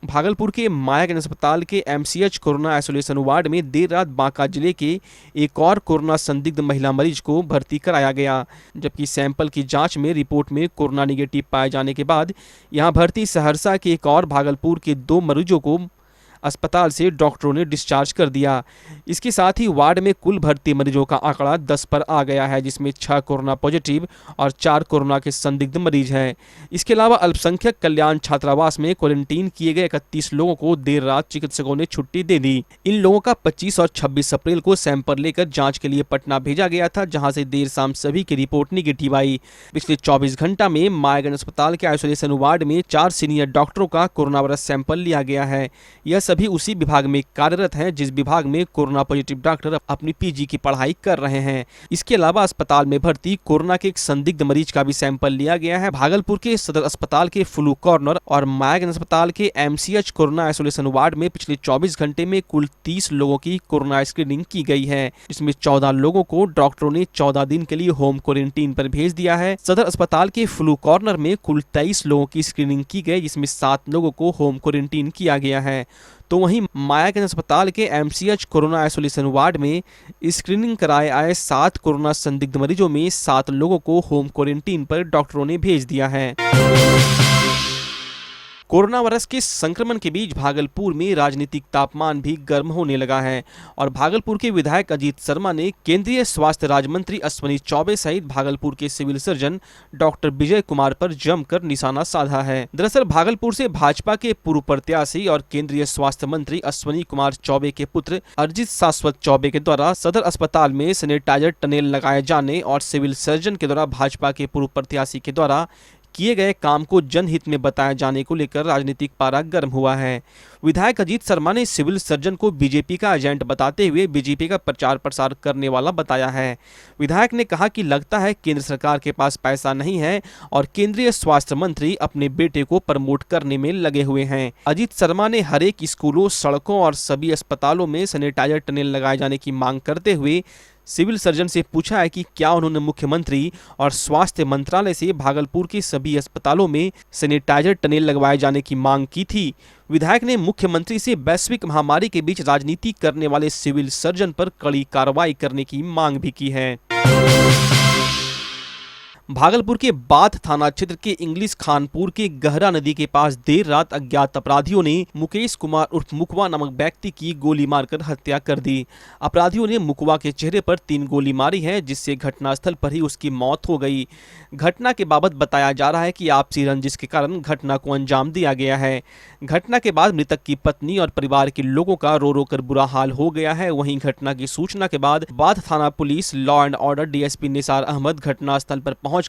भागलपुर के मायागंज अस्पताल के एमसीएच कोरोना आइसोलेशन वार्ड में देर रात बांका जिले के एक और कोरोना संदिग्ध महिला मरीज को भर्ती कराया गया, जबकि सैंपल की जांच में रिपोर्ट में कोरोना निगेटिव पाए जाने के बाद यहां भर्ती सहरसा के एक और भागलपुर के 2 मरीजों को अस्पताल से डॉक्टरों ने डिस्चार्ज कर दिया। इसके साथ ही वार्ड में कुल भर्ती मरीजों का आंकड़ा 10 पर आ गया है, जिसमें 6 कोरोना पॉजिटिव और 4 कोरोना के संदिग्ध मरीज हैं। इसके अलावा अल्पसंख्यक कल्याण छात्रावास में क्वारंटीन किए गए 31 लोगों को देर रात चिकित्सकों ने छुट्टी दे दी। इन लोगों का 25 और 26 अप्रैल को सैंपल लेकर जाँच के लिए पटना भेजा गया था, जहाँ से देर शाम सभी की रिपोर्ट निगेटिव आई। पिछले 24 घंटा में मायागंज अस्पताल के आइसोलेशन वार्ड में 4 सीनियर डॉक्टरों का कोरोना वायरस सैंपल लिया गया है। यह सभी उसी विभाग में कार्यरत हैं जिस विभाग में कोरोना पॉजिटिव डॉक्टर अपनी पीजी की पढ़ाई कर रहे हैं। इसके अलावा अस्पताल में भर्ती कोरोना के एक संदिग्ध मरीज का भी सैंपल लिया गया है। भागलपुर के सदर अस्पताल के फ्लू कॉर्नर और मायागंज अस्पताल के एमसीएच कोरोना आइसोलेशन वार्ड में पिछले 24 घंटे में कुल 30 लोगों की कोरोना स्क्रीनिंग की गई है, जिसमें 14 लोगों को डॉक्टरों ने 14 दिन के लिए होम क्वारंटीन पर भेज दिया है। सदर अस्पताल के फ्लू कॉर्नर में कुल 23 लोगों की स्क्रीनिंग की गई, जिसमें 7 लोगों को होम क्वारंटीन किया गया है। तो वहीं मायागंज अस्पताल के एमसीएच कोरोना आइसोलेशन वार्ड में स्क्रीनिंग कराए आए 7 कोरोना संदिग्ध मरीजों में 7 लोगों को होम क्वारंटीन पर डॉक्टरों ने भेज दिया है। कोरोना वायरस के संक्रमण के बीच भागलपुर में राजनीतिक तापमान भी गर्म होने लगा है और भागलपुर के विधायक अजीत शर्मा ने केंद्रीय स्वास्थ्य राज्य मंत्री अश्विनी चौबे सहित भागलपुर के civil surgeon doctor Vijay Kumar पर जमकर निशाना साधा है। दरअसल भागलपुर से भाजपा के पूर्व प्रत्याशी और केंद्रीय स्वास्थ्य मंत्री अश्विनी कुमार चौबे के पुत्र अरिजीत शाश्वत चौबे के द्वारा सदर अस्पताल में सैनिटाइजर टनेल लगाए जाने और सिविल सर्जन के द्वारा भाजपा के पूर्व प्रत्याशी के द्वारा किए गए काम को जनहित में बताए जाने को लेकर राजनीतिक पारा गर्म हुआ है। विधायक अजीत शर्मा ने सिविल सर्जन को बीजेपी का एजेंट बताते हुए बीजेपी का प्रचार प्रसार करने वाला बताया है। विधायक ने कहा कि लगता है केंद्र सरकार के पास पैसा नहीं है और केंद्रीय स्वास्थ्य मंत्री अपने बेटे को प्रमोट करने में लगे हुए हैं। अजीत शर्मा ने हर एक स्कूलों, सड़कों और सभी अस्पतालों में सैनिटाइजर टनेल लगाए जाने की मांग करते हुए सिविल सर्जन से पूछा है कि क्या उन्होंने मुख्यमंत्री और स्वास्थ्य मंत्रालय से भागलपुर के सभी अस्पतालों में सैनिटाइजर टनेल लगवाए जाने की मांग की थी। विधायक ने मुख्यमंत्री से वैश्विक महामारी के बीच राजनीति करने वाले सिविल सर्जन पर कड़ी कार्रवाई करने की मांग भी की है। भागलपुर के बाथ थाना क्षेत्र के इंग्लिश खानपुर के गहरा नदी के पास देर रात अज्ञात अपराधियों ने मुकेश कुमार उर्फ मुकवा नामक व्यक्ति की गोली मारकर हत्या कर दी। अपराधियों ने मुकवा के चेहरे पर 3 गोली मारी है, जिससे घटनास्थल पर ही उसकी मौत हो गई। घटना के बाबत बताया जा रहा है कि आपसी रंजिश के कारण घटना को अंजाम दिया गया है। घटना के बाद मृतक की पत्नी और परिवार के लोगों का रो रो कर बुरा हाल हो गया है। वहीं घटना की सूचना के बाद बाथ थाना police, law and order DSP Nisar Ahmad घटनास्थल पर पहुंचकर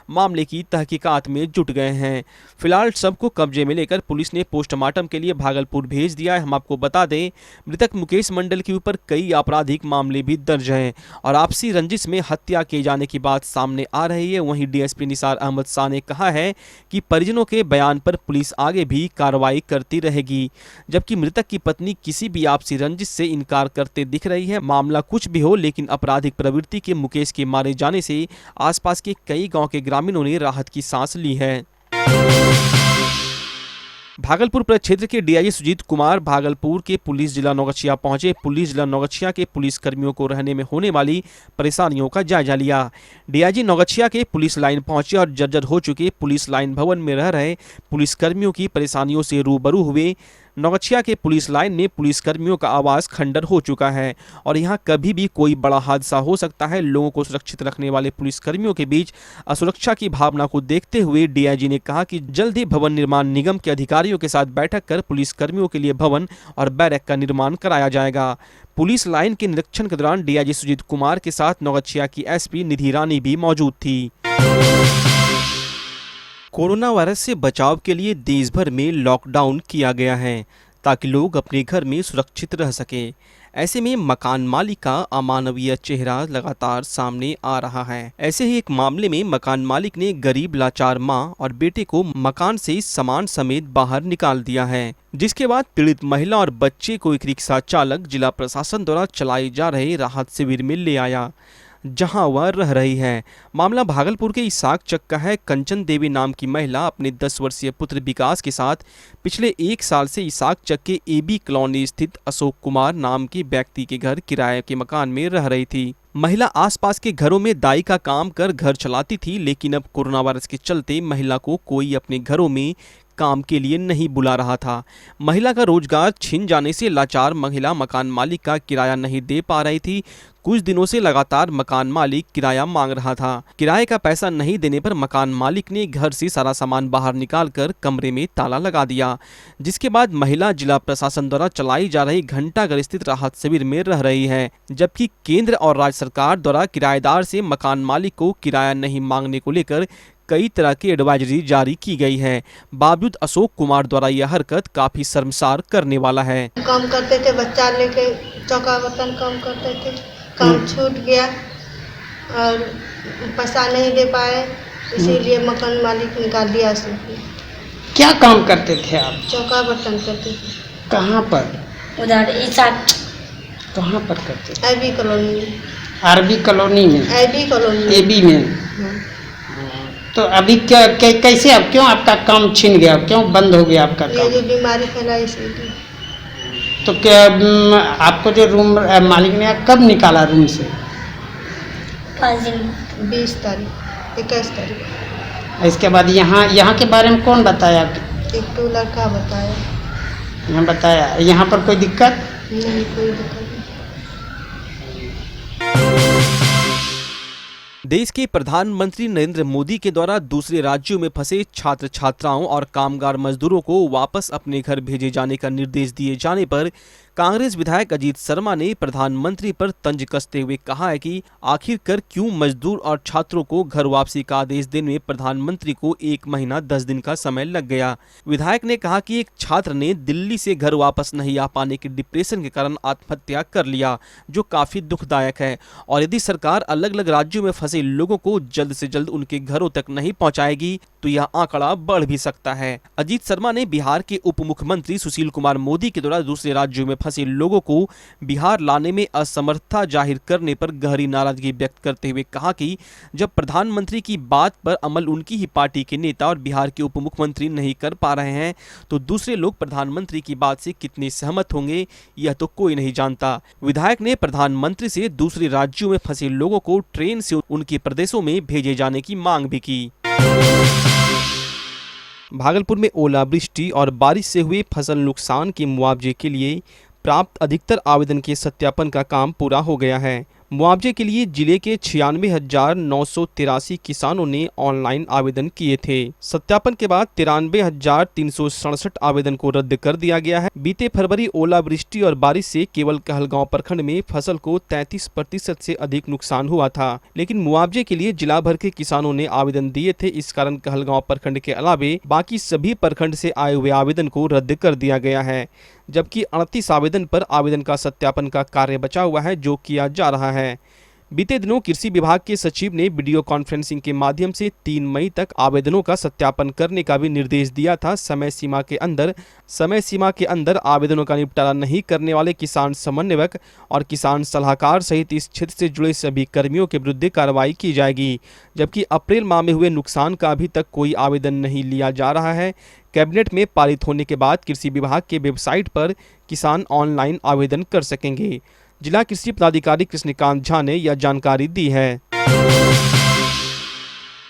मामले की तहकीकात में जुट गए हैं। फिलहाल सबको कब्जे में लेकर पुलिस ने पोस्टमार्टम के लिए भागलपुर भेज दिया है। हम आपको बता दें, मृतक मुकेश मंडल के ऊपर कई आपराधिक मामले भी दर्ज हैं और आपसी रंजिश में हत्या किए जाने की बात सामने आ रही है। वहीं डीएसपी निसार अहमद शाह ने कहा है कि परिजनों के बयान पर पुलिस आगे भी कार्रवाई करती रहेगी, जबकि मृतक की पत्नी किसी भी आपसी रंजिश से इनकार करते दिख रही है। मामला कुछ भी हो, लेकिन आपराधिक प्रवृत्ति के मुकेश के मारे जाने से आसपास के कई गांव के ग्रामीणों ने राहत की सांस ली है। भागलपुर प्रक्षेत्र के डीआईजी सुजीत कुमार भागलपुर के पुलिस जिला नौगछिया पहुंचे। पुलिस जिला नौगछिया के पुलिस कर्मियों को रहने में होने वाली परेशानियों का जायजा लिया। डीआईजी नौगछिया के पुलिस लाइन पहुंचे और जर्जर हो चुके पुलिस लाइन भवन में रह रहे पुलिस कर्मियों की परेशानियों से रूबरू हुए। नौगछिया के पुलिस लाइन में पुलिस कर्मियों का आवास खंडर हो चुका है और यहां कभी भी कोई बड़ा हादसा हो सकता है। लोगों को सुरक्षित रखने वाले पुलिस कर्मियों के बीच असुरक्षा की भावना को देखते हुए डीआईजी ने कहा कि जल्द ही भवन निर्माण निगम के अधिकारियों के साथ बैठक कर पुलिस कर्मियों के लिए भवन और बैरक का निर्माण कराया जाएगा। पुलिस लाइन के निरीक्षण के दौरान डीआईजी सुजीत कुमार के साथ नौगछिया की एसपी निधि रानी भी मौजूद थी। कोरोना वायरस से बचाव के लिए देश भर में लॉकडाउन किया गया है ताकि लोग अपने घर में सुरक्षित रह सकें। ऐसे में मकान मालिक का अमानवीय चेहरा लगातार सामने आ रहा है। ऐसे ही एक मामले में मकान मालिक ने गरीब लाचार मां और बेटे को मकान से सामान समेत बाहर निकाल दिया है, जिसके बाद पीड़ित महिला और बच्चे को एक रिक्शा चालक जिला प्रशासन द्वारा चलाए जा रहे राहत शिविर में ले आया। जहां वह रह रही है। मामला भागलपुर के इसाक चक का है। कंचन देवी नाम की महिला अपने 10 वर्षीय पुत्र विकास के साथ पिछले 1 साल से इसाक चक के एबी कॉलोनी स्थित अशोक कुमार नाम के व्यक्ति के घर किराए के मकान में रह रही थी। महिला आसपास के घरों में दाई का काम कर घर चलाती थी, लेकिन अब कोरोना वायरस के चलते महिला को कोई अपने घरों में काम के लिए नहीं बुला रहा था। महिला का रोजगार छिन जाने से लाचार महिला मकान मालिक का किराया नहीं दे पा रही थी। कुछ दिनों से लगातार मकान मालिक किराया मांग रहा था। किराए का पैसा नहीं देने पर मकान मालिक ने घर से सारा सामान बाहर निकालकर कमरे में ताला लगा दिया, जिसके बाद महिला जिला प्रशासन द्वारा चलाई जा रही घंटाघर स्थित राहत शिविर में रह रही है, जबकि केंद्र और राज्य सरकार द्वारा किराएदार से मकान मालिक को किराया नहीं मांगने को लेकर कई तरह की एडवाइजरी जारी की गई है। बावजूद अशोक कुमार द्वारा यह हरकत काफी शर्मसार करने वाला है। काम करते थे, बच्चा लेके चौका बर्तन काम करते थे, काम छूट गया और पैसा नहीं दे पाए, इसीलिए मकान मालिक निकाल दिया उसको। क्या काम करते थे आप? चौका बर्तन करते थे। कहाँ पर? उधर इसाक। कहाँ पर करते थे? एबी कॉलोनी में। आरबी कॉलोनी में? AB colony. एबी में। तो अभी कैसे अब क्यों आपका काम छिन गया, क्यों बंद हो गया आपका काम? ये जो बीमारी फैलाई इसलिए। तो क्या आपको जो रूम मालिक ने कब निकाला रूम से? 20 तारीख 21 तारीख। इसके बाद यहाँ के बारे में कौन बताया? एक तो लड़का बताया। यहाँ बताया। यहाँ पर कोई दिक्कत नहीं? कोई दिक्कत नहीं। देश के प्रधानमंत्री नरेंद्र मोदी के द्वारा दूसरे राज्यों में फंसे छात्र छात्राओं और कामगार मजदूरों को वापस अपने घर भेजे जाने का निर्देश दिए जाने पर कांग्रेस विधायक अजीत शर्मा ने प्रधानमंत्री पर तंज कसते हुए कहा है कि आखिरकार क्यों मजदूर और छात्रों को घर वापसी का आदेश देने में प्रधानमंत्री को 1 महीना 10 दिन का समय लग गया। विधायक ने कहा कि एक छात्र ने दिल्ली से घर वापस नहीं आ पाने के डिप्रेशन के कारण आत्महत्या कर लिया, जो काफी दुखदायक है, और यदि सरकार अलग अलग राज्यों में फंसे लोगों को जल्द से जल्द उनके घरों तक नहीं पहुंचाएगी तो यह आंकड़ा बढ़ भी सकता है। अजीत शर्मा ने बिहार के उप मुख्यमंत्री सुशील कुमार मोदी के द्वारा दूसरे राज्यों में फंसे लोगों को बिहार लाने में असमर्थता जाहिर करने पर गहरी नाराजगी व्यक्त करते हुए कहा कि जब प्रधानमंत्री की बात पर अमल उनकी ही पार्टी के नेता और बिहार के उप मुख्यमंत्री नहीं कर पा रहे हैं तो दूसरे लोग प्रधानमंत्री की बात से कितने सहमत होंगे यह तो कोई नहीं जानता। विधायक ने प्रधानमंत्री से दूसरे राज्यों में फंसे लोगों को ट्रेन से उनके प्रदेशों में भेजे जाने की मांग भी की। भागलपुर में ओलावृष्टि और बारिश से हुए फसल नुकसान के मुआवजे के लिए प्राप्त अधिकतर आवेदन के सत्यापन का काम पूरा हो गया है। मुआवजे के लिए जिले के 96,983 किसानों ने ऑनलाइन आवेदन किए थे। सत्यापन के बाद 93,367 आवेदन को रद्द कर दिया गया है। बीते फरवरी ओलावृष्टि और बारिश से केवल कहलगांव प्रखंड में फसल को 33% से अधिक नुकसान हुआ था, लेकिन मुआवजे के लिए जिला भर के किसानों ने आवेदन दिए थे। इस कारण कहलगांव प्रखंड के अलावे बाकी सभी प्रखंड से आए हुए आवेदन को रद्द कर दिया गया है, जबकि 38 आवेदन पर आवेदन का सत्यापन का कार्य बचा हुआ है, जो किया जा रहा है। बीते दिनों कृषि विभाग के सचिव ने वीडियो कॉन्फ्रेंसिंग के माध्यम से 3 मई तक आवेदनों का सत्यापन करने का भी निर्देश दिया था। समय सीमा के अंदर आवेदनों का निपटारा नहीं करने वाले किसान समन्वयक और किसान सलाहकार सहित इस क्षेत्र से जुड़े सभी कर्मियों के विरुद्ध कार्रवाई की जाएगी, जबकि अप्रैल माह में हुए नुकसान का अभी तक कोई आवेदन नहीं लिया जा रहा है। कैबिनेट में पारित होने के बाद कृषि विभाग के वेबसाइट पर किसान ऑनलाइन आवेदन कर सकेंगे। जिला कृषि पदाधिकारी कृष्णकांत झा ने यह जानकारी दी है।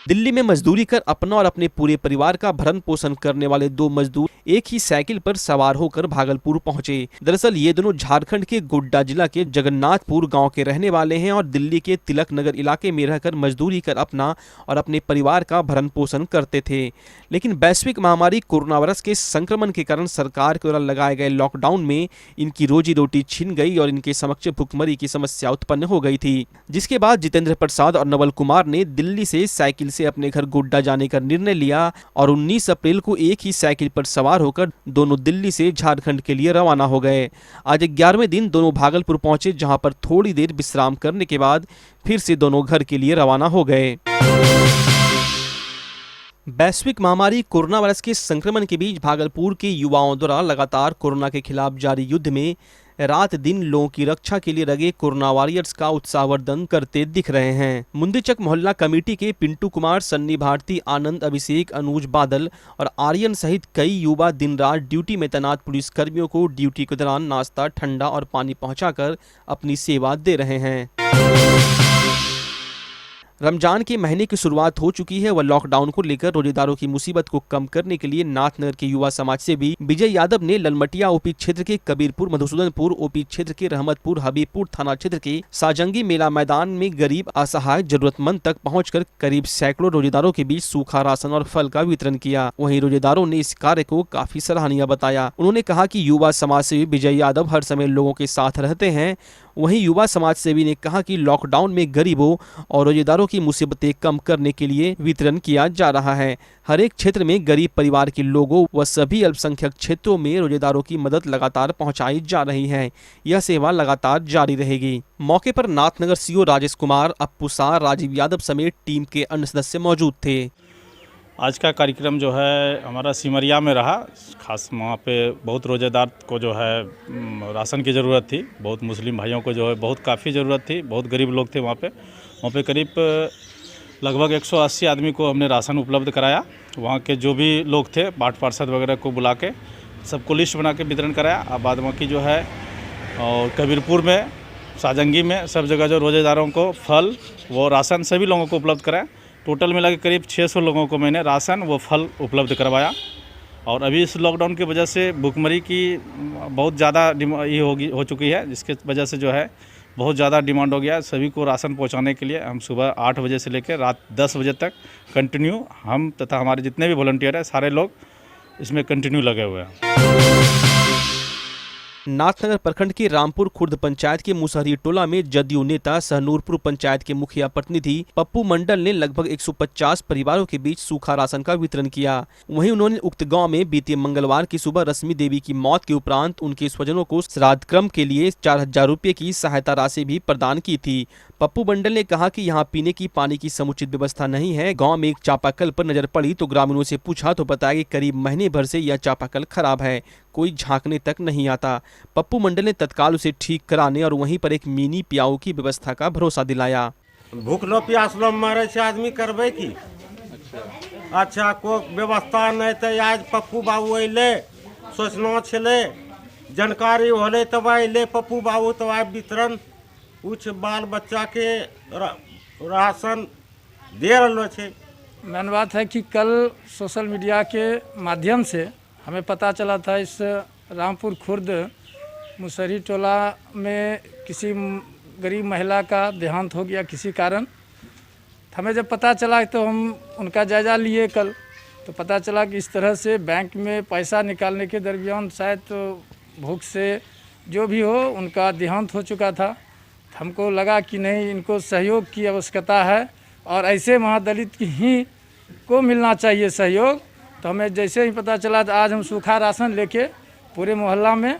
दिल्ली में मजदूरी कर अपना और अपने पूरे परिवार का भरण पोषण करने वाले 2 मजदूर एक ही साइकिल पर सवार होकर भागलपुर पहुंचे। दरअसल ये दोनों झारखंड के गोड्डा जिला के जगन्नाथपुर गांव के रहने वाले हैं और दिल्ली के तिलक नगर इलाके में रहकर मजदूरी कर अपना और अपने परिवार का भरण पोषण करते थे, लेकिन वैश्विक महामारी कोरोना वायरस के संक्रमण के कारण सरकार के द्वारा लगाए गए लॉकडाउन में इनकी रोजी रोटी छिन गई और इनके समक्ष भुखमरी की समस्या उत्पन्न हो गई थी, जिसके बाद जितेंद्र प्रसाद और नवल कुमार ने दिल्ली से साइकिल से अपने घर गोड्डा जाने का निर्णय लिया और 19 अप्रैल को एक ही साइकिल पर सवार होकर दोनों दिल्ली से झारखंड के लिए रवाना हो गए। आज 11वें दिन दोनों भागलपुर पहुंचे, जहां पर थोड़ी देर विश्राम करने के बाद फिर से दोनों घर के लिए रवाना हो गए। वैश्विक महामारी कोरोना वायरस के संक्रमण के बीच भागलपुर के युवाओं द्वारा लगातार कोरोना के खिलाफ जारी युद्ध में रात दिन लोगों की रक्षा के लिए लगे कोरोना वॉरियर्स का उत्साहवर्धन करते दिख रहे हैं। मुंदीचक मोहल्ला कमेटी के पिंटू कुमार, सन्नी भारती, आनंद, अभिषेक, अनुज, बादल और आर्यन सहित कई युवा दिन रात ड्यूटी में तैनात पुलिस कर्मियों को ड्यूटी के दौरान नाश्ता, ठंडा और पानी पहुंचाकर अपनी सेवा दे रहे हैं। रमजान के महीने की शुरुआत हो चुकी है व लॉकडाउन को लेकर रोजेदारों की मुसीबत को कम करने के लिए नाथनगर के युवा समाज सेवी विजय यादव ने ललमटिया ओपी क्षेत्र के कबीरपुर, मधुसूदनपुर ओपी क्षेत्र के रहमतपुर, हबीबपुर थाना क्षेत्र के साजंगी मेला मैदान में गरीब, असहाय, जरूरतमंद तक पहुंचकर करीब सैकड़ों रोजेदारों के बीच सूखा राशन और फल का वितरण किया। वहीं रोजेदारों ने इस कार्य को काफी सराहनीय बताया। उन्होंने कहा कि युवा समाज सेवी विजय यादव हर समय लोगों के साथ रहते हैं। वहीं युवा समाज सेवी ने कहा कि लॉकडाउन में गरीबों और रोजेदारों की मुसीबतें कम करने के लिए वितरण किया जा रहा है। हर एक क्षेत्र में गरीब परिवार के लोगों व सभी अल्पसंख्यक क्षेत्रों में रोजेदारों की मदद लगातार पहुंचाई जा रही है। यह सेवा लगातार जारी रहेगी। मौके पर नाथनगर सीओ राजेश कुमार, अप्पू सार, राजीव यादव समेत टीम के अन्य सदस्य मौजूद थे। आज का कार्यक्रम जो है हमारा सिमरिया में रहा। खास वहाँ पे बहुत रोज़ेदार को जो है राशन की ज़रूरत थी। बहुत मुस्लिम भाइयों को जो है बहुत काफ़ी ज़रूरत थी। बहुत गरीब लोग थे वहाँ पे करीब लगभग 180 आदमी को हमने राशन उपलब्ध कराया। वहाँ के जो भी लोग थे पाठ पार्षद वगैरह को बुला के सबको लिस्ट बना के वितरण कराया। अब बाद बाकी जो है और कबीरपुर में, साजंगी में सब जगह जो रोज़ेदारों को फल वो राशन सभी लोगों को उपलब्ध कराया। टोटल मिला के करीब 600 लोगों को मैंने राशन व फल उपलब्ध करवाया। और अभी इस लॉकडाउन की वजह से भुखमरी की बहुत ज़्यादा ये हो चुकी है, जिसके वजह से जो है बहुत ज़्यादा डिमांड हो गया है। सभी को राशन पहुंचाने के लिए हम सुबह 8 बजे से लेकर रात 10 बजे तक कंटिन्यू हम तथा हमारे जितने भी वॉलंटियर हैं सारे लोग इसमें कंटिन्यू लगे हुए हैं। नाथनगर प्रखंड के रामपुर खुर्द पंचायत के मुसहरी टोला में जदयू नेता सह नूरपुर पंचायत के मुखिया प्रतिनिधि पप्पू मंडल ने लगभग 150 परिवारों के बीच सूखा राशन का वितरण किया। वहीं उन्होंने उक्त गांव में बीते मंगलवार की सुबह रश्मि देवी की मौत के उपरांत उनके स्वजनों को श्राद्ध क्रम के लिए 4000 रुपये की सहायता राशि भी प्रदान की थी। पप्पू मंडल ने कहा कि यहाँ पीने की पानी की समुचित व्यवस्था नहीं है। गांव में एक चापाकल पर नजर पड़ी तो ग्रामीणों से पूछा तो बताया कि करीब महीने भर से यह चापाकल खराब है, कोई झांकने तक नहीं आता। पप्पू मंडल ने तत्काल उसे ठीक कराने और वहीं पर एक मिनी पियाऊ की व्यवस्था का भरोसा दिलाया। भूखलो प्यासलो मारे से आदमी करबे की अच्छा को व्यवस्था नहीं तो आज पप्पू बाबू अले सोचना छे जानकारी होले तब अले पप्पू बाबू तो आज वितरण कुछ बाल बच्चा के राशन दे रहा है। मेन बात है कि कल सोशल मीडिया के माध्यम से हमें पता चला था इस रामपुर खुर्द मुसहरी टोला में किसी गरीब महिला का देहांत हो गया किसी कारण। हमें जब पता चला तो हम उनका जायज़ा लिए कल, तो पता चला कि इस तरह से बैंक में पैसा निकालने के दरमियान शायद तो भूख से जो भी हो उनका देहांत हो चुका था। हमको लगा कि नहीं, इनको सहयोग की आवश्यकता है और ऐसे महादलित की ही को मिलना चाहिए सहयोग। तो हमें जैसे ही पता चला तो आज हम सूखा राशन लेके पूरे मोहल्ला में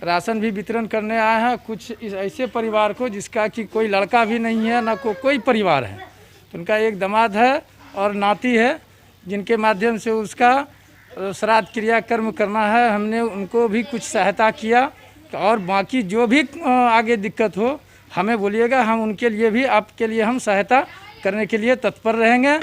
राशन भी वितरण करने आए हैं। कुछ इस ऐसे परिवार को जिसका कि कोई लड़का भी नहीं है ना कोई परिवार है, तो उनका एक दामाद है और नाती है जिनके माध्यम से उसका श्राद्ध क्रियाकर्म करना है। हमने उनको भी कुछ सहायता किया और बाकी जो भी आगे दिक्कत हो हमें बोलिएगा, हम उनके लिए भी आपके लिए हम सहायता करने के लिए तत्पर रहेंगे।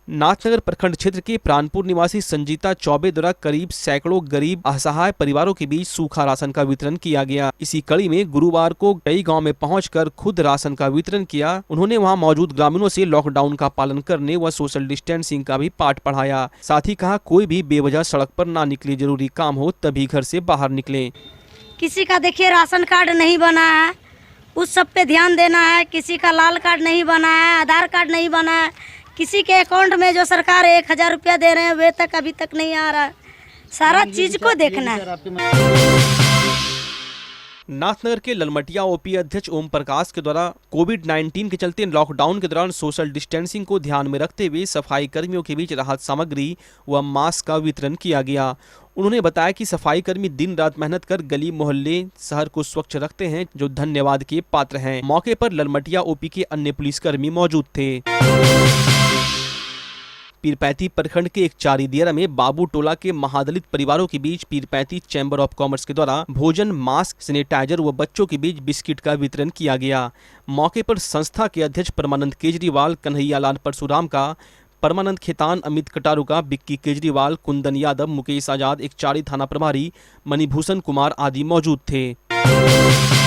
नाथनगर प्रखंड क्षेत्र के प्राणपुर निवासी संजीता चौबे द्वारा करीब सैकड़ों गरीब असहाय परिवारों के बीच सूखा राशन का वितरण किया गया। इसी कड़ी में गुरुवार को कई गांव में पहुंचकर खुद राशन का वितरण किया। उन्होंने वहां मौजूद ग्रामीणों से लॉकडाउन का पालन करने व सोशल डिस्टेंसिंग का भी पाठ पढ़ाया। साथ ही कहा कोई भी बेवजह सड़क पर ना निकले, जरूरी काम हो तभी घर से बाहर निकले। किसी का देखिए राशन कार्ड नहीं बना है, उस सब पे ध्यान देना है। किसी का लाल कार्ड नहीं बना है, आधार कार्ड नहीं बना है, किसी के अकाउंट में जो सरकार 1000 रुपया दे रहे हैं वे तक अभी तक नहीं आ रहा है। सारा चीज को देखना है। नाथनगर के ललमटिया ओपी अध्यक्ष ओम प्रकाश के द्वारा कोविड-19 के चलते लॉकडाउन के दौरान सोशल डिस्टेंसिंग को ध्यान में रखते हुए सफाई कर्मियों के बीच राहत सामग्री व मास्क का वितरण किया गया। उन्होंने बताया कि सफाई कर्मी दिन रात मेहनत कर गली मोहल्ले शहर को स्वच्छ रखते हैं, जो धन्यवाद के पात्र हैं। मौके पर ललमटिया ओपी के अन्य पुलिसकर्मी मौजूद थे। पीरपैंती प्रखंड के एक चारी दियरा में बाबू टोला के महादलित परिवारों के बीच पीरपैंती चैम्बर ऑफ कॉमर्स के द्वारा भोजन, मास्क, सैनिटाइजर व बच्चों के बीच बिस्किट का वितरण किया गया। मौके पर संस्था के अध्यक्ष परमानंद केजरीवाल, कन्हैयालाल परशुराम का, परमानंद खेतान, अमित कटारुका, बिक्की केजरीवाल, कुंदन यादव, मुकेश आजाद, एक चारी थाना प्रभारी मणिभूषण कुमार आदि मौजूद थे।